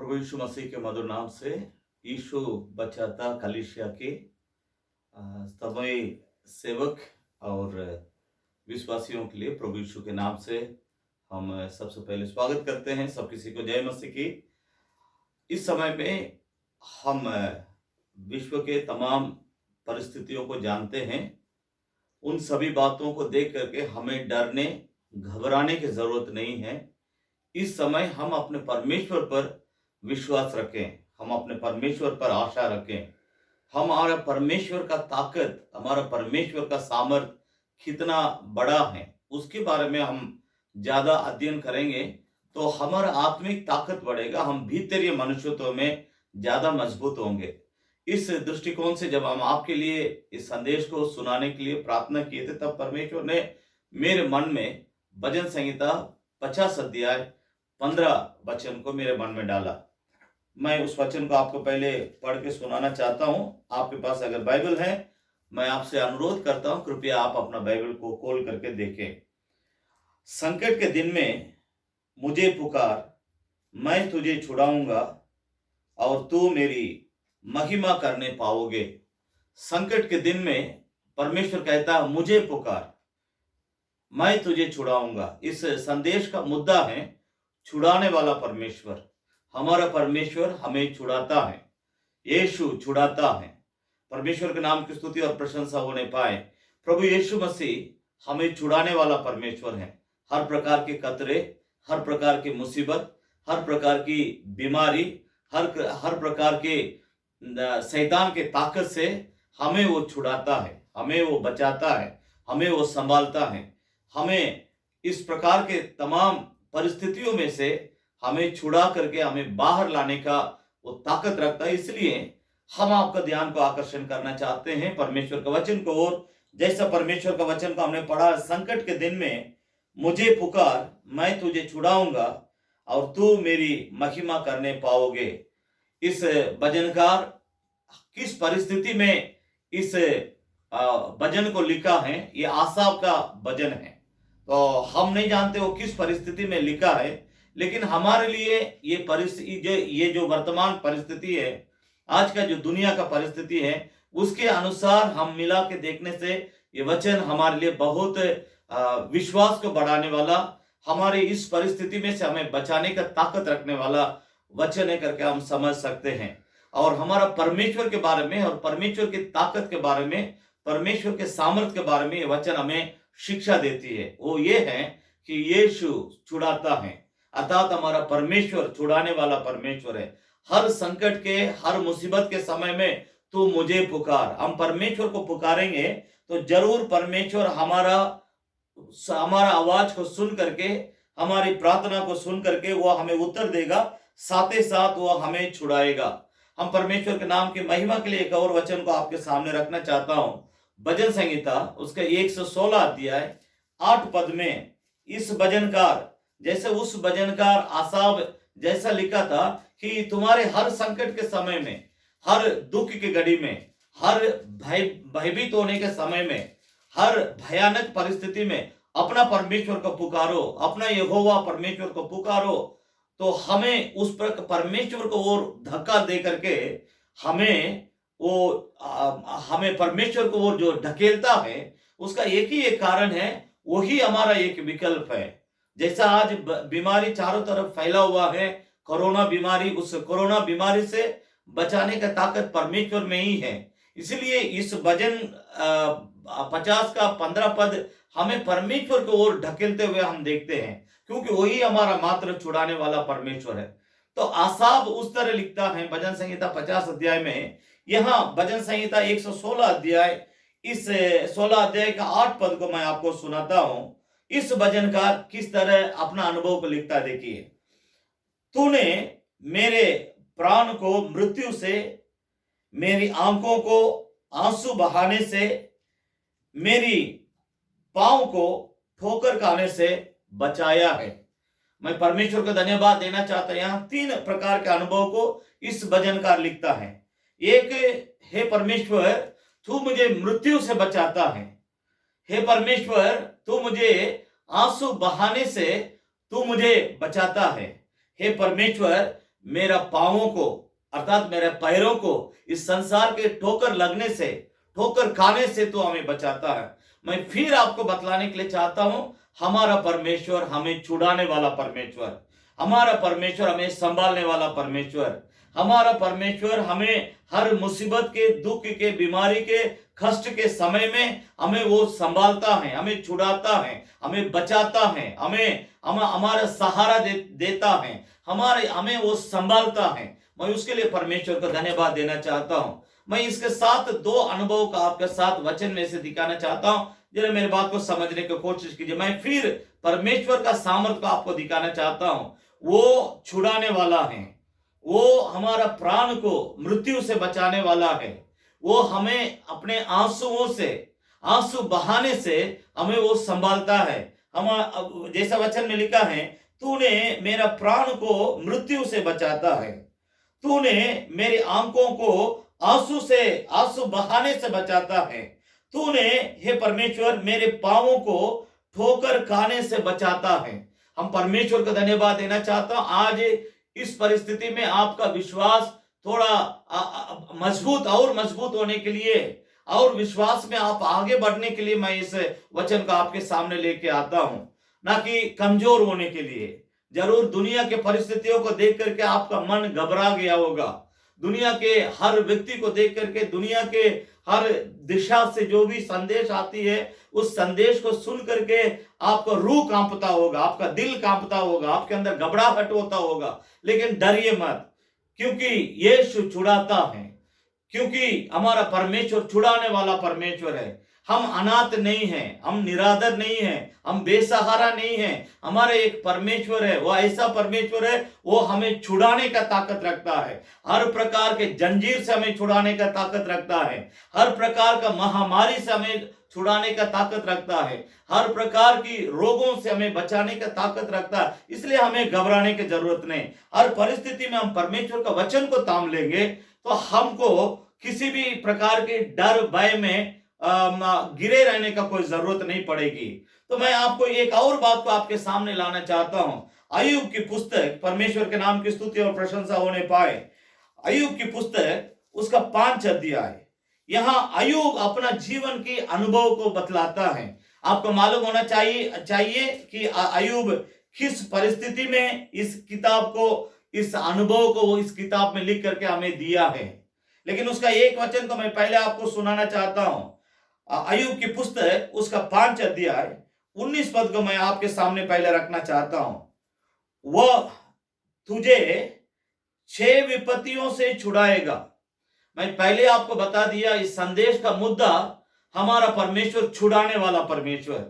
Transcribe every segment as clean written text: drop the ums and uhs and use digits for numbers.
प्रभु यीशु मसीह के मधुर नाम से यीशु बचाता कलीसिया के तमाम सेवक और विश्वासियों के लिए प्रभु यीशु के नाम से हम सबसे पहले स्वागत करते हैं। सब किसी को जय मसीह की। इस समय में हम विश्व के तमाम परिस्थितियों को जानते हैं। उन सभी बातों को देख करके हमें डरने घबराने की जरूरत नहीं है। इस समय हम अपने परमेश्वर पर विश्वास रखें, हम अपने परमेश्वर पर आशा रखें। हमारा परमेश्वर का ताकत, हमारा परमेश्वर का सामर्थ कितना बड़ा है उसके बारे में हम ज्यादा अध्ययन करेंगे तो हमारा आत्मिक ताकत बढ़ेगा, हम भीतरीय मनुष्यत्व में ज्यादा मजबूत होंगे। इस दृष्टिकोण से जब हम आपके लिए इस संदेश को सुनाने के लिए प्रार्थना किए थे तब परमेश्वर ने मेरे मन में भजन संहिता 50 अध्याय 15 वचन को मेरे मन में डाला। मैं उस वचन को आपको पहले पढ़ के सुनाना चाहता हूं। आपके पास अगर बाइबल है, मैं आपसे अनुरोध करता हूं कृपया आप अपना बाइबल को खोल करके देखें। संकट के दिन में मुझे पुकार, मैं तुझे छुड़ाऊंगा और तू मेरी महिमा करने पाओगे। संकट के दिन में परमेश्वर कहता है मुझे पुकार, मैं तुझे छुड़ाऊंगा। इस संदेश का मुद्दा है छुड़ाने वाला परमेश्वर। हमारा परमेश्वर हमें छुड़ाता है, यीशु छुड़ाता है। परमेश्वर के नाम की स्तुति और प्रशंसा होने पाए। प्रभु यीशु मसीह हमें छुड़ाने वाला परमेश्वर है। हर प्रकार के खतरे, हर प्रकार की मुसीबत, हर प्रकार की बीमारी, हर प्रकार के शैतान के ताकत से हमें वो छुड़ाता है, हमें वो बचाता है, हमें वो संभालता है। हमें इस प्रकार के तमाम परिस्थितियों में से हमें छुड़ा करके हमें बाहर लाने का वो ताकत रखता है। इसलिए हम आपका ध्यान को आकर्षण करना चाहते हैं परमेश्वर के वचन को। और जैसा परमेश्वर का वचन को हमने पढ़ा, संकट के दिन में मुझे पुकार, मैं तुझे छुड़ाऊंगा और तू मेरी महिमा करने पाओगे। इस भजनकार किस परिस्थिति में इस भजन को लिखा है? ये आसाफ का भजन है। तो हम नहीं जानते वो किस परिस्थिति में लिखा है, लेकिन हमारे लिए ये परिस्थिति, ये जो वर्तमान परिस्थिति है, आज का जो दुनिया का परिस्थिति है, उसके अनुसार हम मिला के देखने से ये वचन हमारे लिए बहुत विश्वास को बढ़ाने वाला, हमारी इस परिस्थिति में से हमें बचाने का ताकत रखने वाला वचन है करके हम समझ सकते हैं। और हमारा परमेश्वर के बारे में और परमेश्वर की ताकत के बारे में, परमेश्वर के सामर्थ्य के बारे में ये वचन हमें शिक्षा देती है। वो ये है कि यीशु छुड़ाता है, अर्थात हमारा परमेश्वर छुड़ाने वाला परमेश्वर है। हर संकट के, हर मुसीबत के समय में तू मुझे पुकार। हम परमेश्वर को पुकारेंगे तो जरूर परमेश्वर हमारा आवाज को सुन करके, हमारी प्रार्थना को सुन करके वो हमें उत्तर देगा, साथ ही साथ वो हमें छुड़ाएगा। हम परमेश्वर के नाम की महिमा के लिए एक और वचन को आपके सामने रखना चाहता हूं। भजन संहिता उसके 116 अध्याय 8 पद में इस भजनकार, जैसे उस भजनकार आसाफ जैसा लिखा था कि तुम्हारे हर संकट के समय में, हर दुख की घड़ी में, हर भयभीत होने के समय में, हर भयानक परिस्थिति में अपना परमेश्वर को पुकारो, अपना यहोवा परमेश्वर को पुकारो, तो हमें उस पर परमेश्वर को और धक्का दे करके हमें परमेश्वर को और जो ढकेलता है, उसका एक ही एक कारण है, वही हमारा एक विकल्प है। जैसा आज बीमारी चारों तरफ फैला हुआ है, कोरोना बीमारी, उस कोरोना बीमारी से बचाने का ताकत परमेश्वर में ही है। इसलिए इस भजन 50 का 15 पद हमें परमेश्वर को और ढकेलते हुए हम देखते हैं, क्योंकि वही हमारा मात्र छुड़ाने वाला परमेश्वर है। तो आसाफ उस तरह लिखता है भजन संहिता 50 अध्याय में। यहां भजन संहिता 116 अध्याय, इस 16 अध्याय का 8 पद को मैं आपको सुनाता हूं। इस भजनकार किस तरह अपना अनुभव को लिखता है, देखिए। तूने मेरे प्राण को मृत्यु से, मेरी आंखों को आंसू बहाने से, मेरी पांव को ठोकर खाने से बचाया है। मैं परमेश्वर को धन्यवाद देना चाहता हूं। यहां 3 प्रकार के अनुभव को इस भजनकार लिखता है। एक, हे परमेश्वर तू मुझे मृत्यु से बचाता है। हे परमेश्वर तू मुझे आंसू बहाने से तू मुझे बचाता है। हे परमेश्वर मेरा पांवों को अर्थात मेरे पैरों को इस संसार के ठोकर लगने से, ठोकर खाने से तो हमें बचाता है। मैं फिर आपको बतलाने के लिए चाहता हूं, हमारा परमेश्वर हमें छुड़ाने वाला परमेश्वर, हमारा परमेश्वर हमें संभालने वाला परमेश्वर, हमारा परमेश्वर हमें हर मुसीबत के, दुख के, बीमारी के, कष्ट के समय में हमें वो संभालता है, हमें छुड़ाता है, हमें बचाता है, हमारा सहारा देता है, हमें वो संभालता है। मैं उसके लिए परमेश्वर को धन्यवाद देना चाहता हूं। मैं इसके साथ दो अनुभव का आपके साथ वचन में से दिखाना चाहता हूं, जरा मेरी बात को समझने की कोशिश कीजिए। मैं फिर परमेश्वर का सामर्थ्य को आपको दिखाना चाहता हूं। वो छुड़ाने वाला है, वो हमारा प्राण को मृत्यु से बचाने वाला है, वो हमें अपने आंसुओं से, आंसू बहाने से हमें वो संभालता है। हम जैसा वचन में लिखा है, तूने मेरा प्राण को मृत्यु से बचाता है, तूने मेरी आंखों को आंसू बहाने से बचाता है, तूने हे परमेश्वर मेरे पांवों को ठोकर खाने से बचाता है। हम परमेश्वर को धन्यवाद देना चाहता हूं। आज इस परिस्थिति में आपका विश्वास थोड़ा मजबूत और मजबूत होने के लिए और विश्वास में आप आगे बढ़ने के लिए मैं इस वचन को आपके सामने लेके आता हूं, ना कि कमजोर होने के लिए। जरूर दुनिया के परिस्थितियों को देख करके आपका मन घबरा गया होगा, दुनिया के हर व्यक्ति को देख करके, दुनिया के हर दिशा से जो भी संदेश आती है, उस संदेश को सुन करके आपका रूह कांपता होगा, आपका दिल कांपता होगा, आपके अंदर घबराहट होता होगा। लेकिन डरिए मत, क्योंकि यीशु छुड़ाता है, क्योंकि हमारा परमेश्वर छुड़ाने वाला परमेश्वर है। हम अनाथ नहीं हैं, हम निरादर नहीं हैं, हम बेसहारा नहीं हैं। हमारा एक परमेश्वर है, वो ऐसा परमेश्वर है, वो हमें छुड़ाने का ताकत रखता है। हर प्रकार के जंजीर से हमें छुड़ाने का ताकत रखता है, हर प्रकार का महामारी से हमें छुड़ाने का ताकत रखता है, हर प्रकार की रोगों से हमें बचाने का ताकत रखता है। इसलिए हमें घबराने की जरूरत नहीं। हर परिस्थिति में हम परमेश्वर का वचन को थाम लेंगे तो हमको किसी भी प्रकार के डर भय में गिरे रहने का कोई जरूरत नहीं पड़ेगी। तो मैं आपको एक और बात को आपके सामने लाना चाहता हूं। अय्यूब की पुस्तक, परमेश्वर के नाम की स्तुति और प्रशंसा होने पाए। अय्यूब की पुस्तक उसका 5 अध्याय, यहां अय्यूब अपना जीवन की अनुभव को बतलाता है। आपको मालूम होना चाहिए कि अय्यूब किस परिस्थिति में इस किताब को, इस अनुभव को वो इस किताब में लिख करके हमें दिया है। लेकिन उसका एक वचन को मैं पहले आपको सुनाना चाहता हूं। अय्यूब की पुस्तक उसका 5 अध्याय 19 पद को मैं आपके सामने पहले रखना चाहता हूं। वह तुझे 6 विपत्तियों से छुड़ाएगा। मैं पहले आपको बता दिया, इस संदेश का मुद्दा हमारा परमेश्वर छुड़ाने वाला परमेश्वर।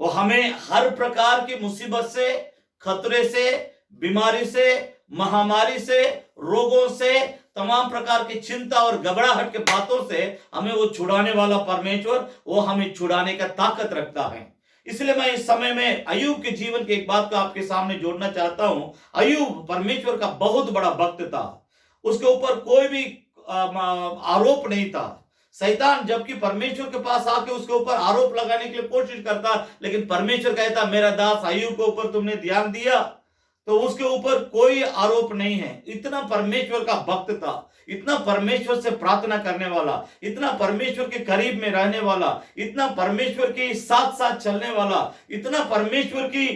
वो हमें हर प्रकार की मुसीबत से, खतरे से, बीमारी से, महामारी से, रोगों से, तमाम प्रकार की चिंता और घबराहट के बातों से हमें वो छुड़ाने वाला परमेश्वर, वो हमें छुड़ाने का ताकत रखता है। इसलिए मैं इस समय में अय्यूब के जीवन की एक बात को आपके सामने जोड़ना चाहता हूं। अय्यूब परमेश्वर का बहुत बड़ा भक्त था, उसके ऊपर कोई भी आरोप नहीं था। शैतान जबकि परमेश्वर के पास आके उसके ऊपर आरोप लगाने के लिए कोशिश करता, लेकिन परमेश्वर कहता, मेरा दास अय्यूब के ऊपर तुमने ध्यान दिया तो उसके ऊपर कोई आरोप नहीं है। इतना परमेश्वर का भक्त था, इतना परमेश्वर से प्रार्थना करने वाला, इतना परमेश्वर के करीब में रहने वाला, इतना परमेश्वर के साथ साथ चलने वाला, इतना परमेश्वर की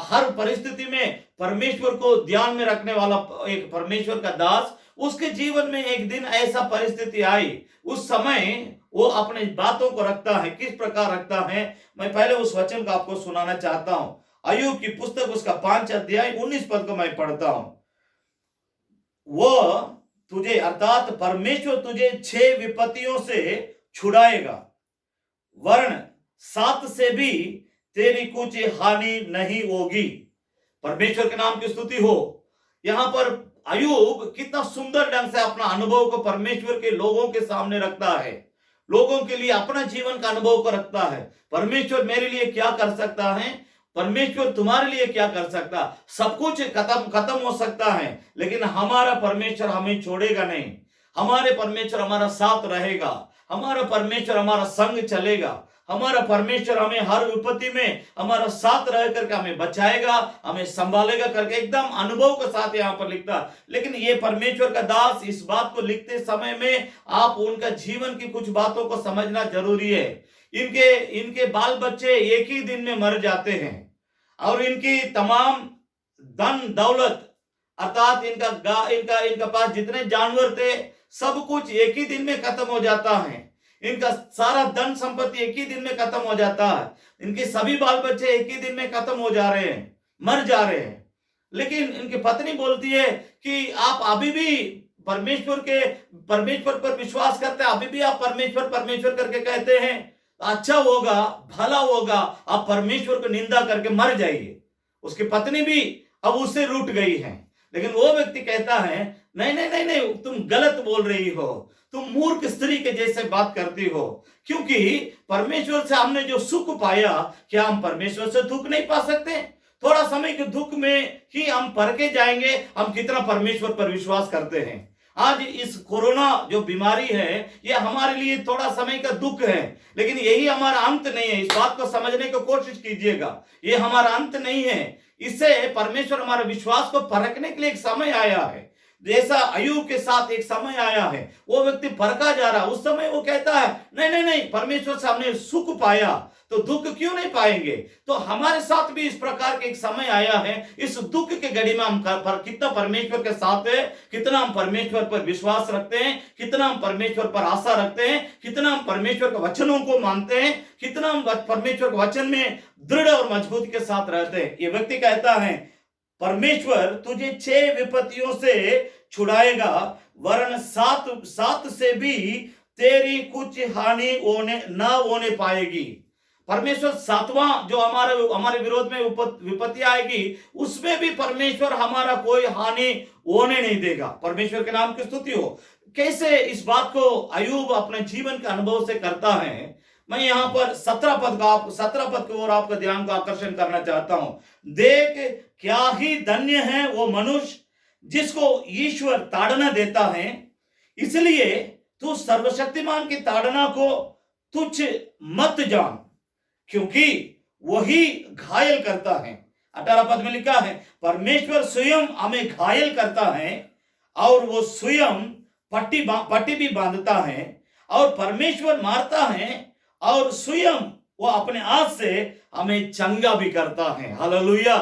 हर परिस्थिति में परमेश्वर को ध्यान में रखने वाला एक परमेश्वर का दास। उसके जीवन में एक दिन ऐसा परिस्थिति आई, उस समय वो अपने बातों को रखता है। किस प्रकार रखता है, मैं पहले उस वचन को आपको सुनाना चाहता हूं। अय्यूब की पुस्तक उसका 5 अध्याय 19 पद को मैं पढ़ता हूं। वो तुझे अर्थात परमेश्वर तुझे 6 विपत्तियों से छुड़ाएगा, वर्ण 7 से भी तेरी कुछ हानि नहीं होगी। परमेश्वर के नाम की स्तुति हो। यहां पर अय्यूब कितना सुंदर ढंग से अपना अनुभव को परमेश्वर के लोगों के सामने रखता है, लोगों के लिए अपना जीवन का अनुभव को रखता है। परमेश्वर मेरे लिए क्या कर सकता है, परमेश्वर तुम्हारे लिए क्या कर सकता। सब कुछ खत्म हो सकता है, लेकिन हमारा परमेश्वर हमें छोड़ेगा नहीं। हमारे परमेश्वर हमारा साथ रहेगा, हमारा परमेश्वर हमारा संग चलेगा, हमारा परमेश्वर हमें हर विपत्ति में हमारा साथ रह करके हमें बचाएगा, हमें संभालेगा करके एकदम अनुभव के साथ यहाँ पर लिखता है। लेकिन ये परमेश्वर का दास इस बात को लिखते समय में आप उनका जीवन की कुछ बातों को समझना जरूरी है। इनके इनके बाल बच्चे एक ही दिन में मर जाते हैं और इनकी तमाम धन दौलत अर्थात इनका इनका पास जितने जानवर थे सब कुछ एक ही दिन में खत्म हो जाता है। इनका सारा धन संपत्ति एक ही दिन में खत्म हो जाता है। इनके सभी बाल बच्चे एक ही दिन में खत्म हो जा रहे हैं, मर जा रहे हैं। लेकिन इनकी पत्नी बोलती है कि आप अभी भी परमेश्वर पर विश्वास करते हैं, अभी भी आप परमेश्वर परमेश्वर करके कहते हैं, अच्छा होगा, भला होगा, आप परमेश्वर को निंदा करके मर जाइए। उसकी पत्नी भी अब उससे रूठ गई है। लेकिन वो व्यक्ति कहता है नहीं नहीं नहीं नहीं, तुम गलत बोल रही हो, तुम मूर्ख स्त्री के जैसे बात करती हो, क्योंकि परमेश्वर से हमने जो सुख पाया, क्या हम परमेश्वर से दुख नहीं पा सकते? थोड़ा समय के दुख में ही हम परखे जाएंगे हम कितना परमेश्वर पर विश्वास करते हैं। आज इस कोरोना जो बीमारी है ये हमारे लिए थोड़ा समय का दुख है, लेकिन यही हमारा अंत नहीं है। इस बात को समझने की कोशिश कीजिएगा, ये हमारा अंत नहीं है। इससे परमेश्वर हमारे विश्वास को परखने के लिए एक समय आया है। जैसा अय्यूब के साथ एक समय आया है, वो व्यक्ति परखा जा रहा, उस समय वो कहता है नहीं नहीं नहीं, परमेश्वर से हमने सुख पाया तो दुख क्यों नहीं पाएंगे? तो हमारे साथ भी इस प्रकार के एक समय आया है। इस दुख के घड़ी में हम कितना परमेश्वर के साथ है, कितना हम परमेश्वर पर विश्वास रखते हैं, कितना हम परमेश्वर पर आशा रखते हैं, कितना हम परमेश्वर के वचनों को मानते हैं, कितना हम परमेश्वर के वचन में दृढ़ और मजबूती के साथ रहते हैं। ये व्यक्ति कहता है परमेश्वर तुझे 6 विपत्तियों से छुड़ाएगा, वरन 7 से भी तेरी कुछ हानि होने पाएगी। परमेश्वर 7वां जो हमारे विरोध में विपत्ति आएगी उसमें भी परमेश्वर हमारा कोई हानि होने नहीं देगा। परमेश्वर के नाम की स्तुति हो। कैसे इस बात को अय्यूब अपने जीवन के अनुभव से करता है, मैं यहाँ पर 17 पद की ओर आपका ध्यान को आकर्षण करना चाहता हूं। देख क्या ही धन्य है वो मनुष्य जिसको ईश्वर ताड़ना देता है, इसलिए तू सर्वशक्तिमान की ताड़ना को तुच्छ मत जान, क्योंकि वही घायल करता है। 18 पद में लिखा है परमेश्वर स्वयं हमें घायल करता है और वो स्वयं पट्टी भी बांधता है, और परमेश्वर मारता है और स्वयं वो अपने हाथ से हमें चंगा भी करता है। हालेलुया।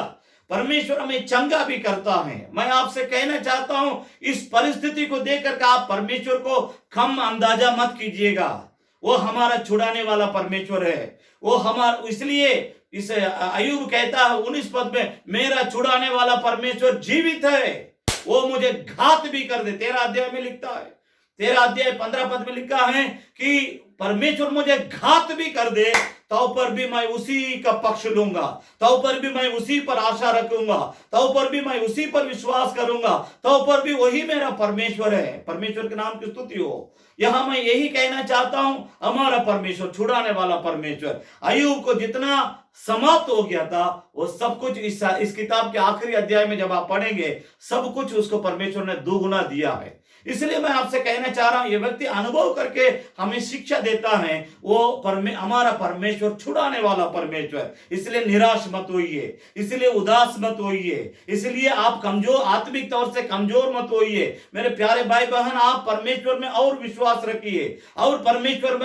परमेश्वर हमें चंगा भी करता है। मैं आपसे कहना चाहता हूं इस परिस्थिति को देखकर के आप परमेश्वर को कम अंदाजा मत कीजिएगा। वो हमारा छुड़ाने वाला परमेश्वर है। वो हमारा, इसलिए इसे अय्यूब कहता है 19 पद में, मेरा छुड़ाने वाला परमेश्वर जीवित है, वो मुझे घात भी कर दे। 13 अध्याय में लिखता है, 13 अध्याय 15 पद में लिखा है कि परमेश्वर मुझे घात भी कर दे तो पर भी मैं उसी का पक्ष लूंगा, तो पर भी मैं उसी पर आशा रखूंगा, तो पर भी मैं उसी पर विश्वास करूंगा, तो पर भी वही मेरा परमेश्वर है। परमेश्वर के नाम की स्तुति हो। यहां मैं यही कहना चाहता हूं, हमारा परमेश्वर छुड़ाने वाला परमेश्वर। अय्यूब को जितना समाप्त हो गया था वो सब कुछ इस किताब के आखिरी अध्याय में जब आप पढ़ेंगे सब कुछ उसको परमेश्वर ने दुगुना दिया है। इसलिए मैं आपसे कहना चाह रहा हूं, ये व्यक्ति अनुभव करके हमें शिक्षा देता है, वो हमारा परमेश्वर छुड़ाने वाला परमेश्वर। इसलिए निराश मत होइए, इसलिए उदास मत होइए, इसलिए आप कमजोर, आत्मिक तौर से कमजोर मत होइए। मेरे प्यारे भाई बहन, आप परमेश्वर में और विश्वास रखिए और परमेश्वर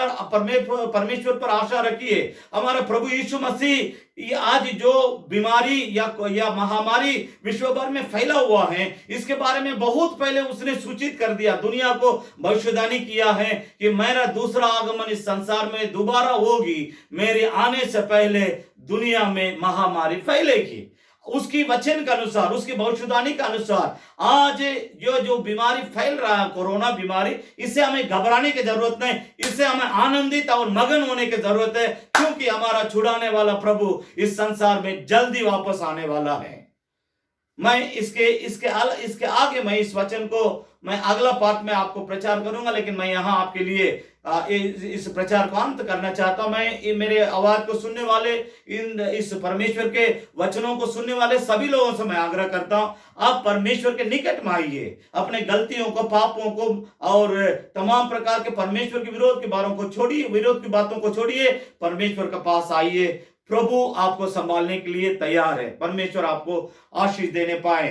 पर आशा रखिए। हमारा प्रभु यीशु मसीह ये आज जो बीमारी या महामारी विश्व भर में फैला हुआ है, इसके बारे में बहुत पहले उसने सूचित कर दिया, दुनिया को भविष्यवाणी किया है कि मेरा दूसरा आगमन इस संसार में दोबारा होगी, मेरे आने से पहले दुनिया में महामारी फैलेगी। उसकी वचन के अनुसार, उसकी भविष्यवाणी के अनुसार आज जो बीमारी फैल रहा है, कोरोना बीमारी, इससे हमें घबराने की जरूरत नहीं, इससे हमें आनंदित और मगन होने की जरूरत है, क्योंकि हमारा छुड़ाने वाला प्रभु इस संसार में जल्दी वापस आने वाला है। मैं इसके आगे मैं इस वचन को मैं अगला पार्ट में आपको प्रचार करूंगा, लेकिन मैं यहाँ आपके लिए इस प्रचार को अंत करना चाहता हूं। मैं मेरे आवाज को सुनने वाले, इस परमेश्वर के वचनों को सुनने वाले सभी लोगों से मैं आग्रह करता हूं, आप परमेश्वर के निकट में आइए, अपने गलतियों को, पापों को और तमाम प्रकार के परमेश्वर के विरोध की बातों को छोड़िए, विरोध की बातों को छोड़िए, परमेश्वर के पास आइए। प्रभु आपको संभालने के लिए तैयार है। परमेश्वर आपको आशीष देने पाए।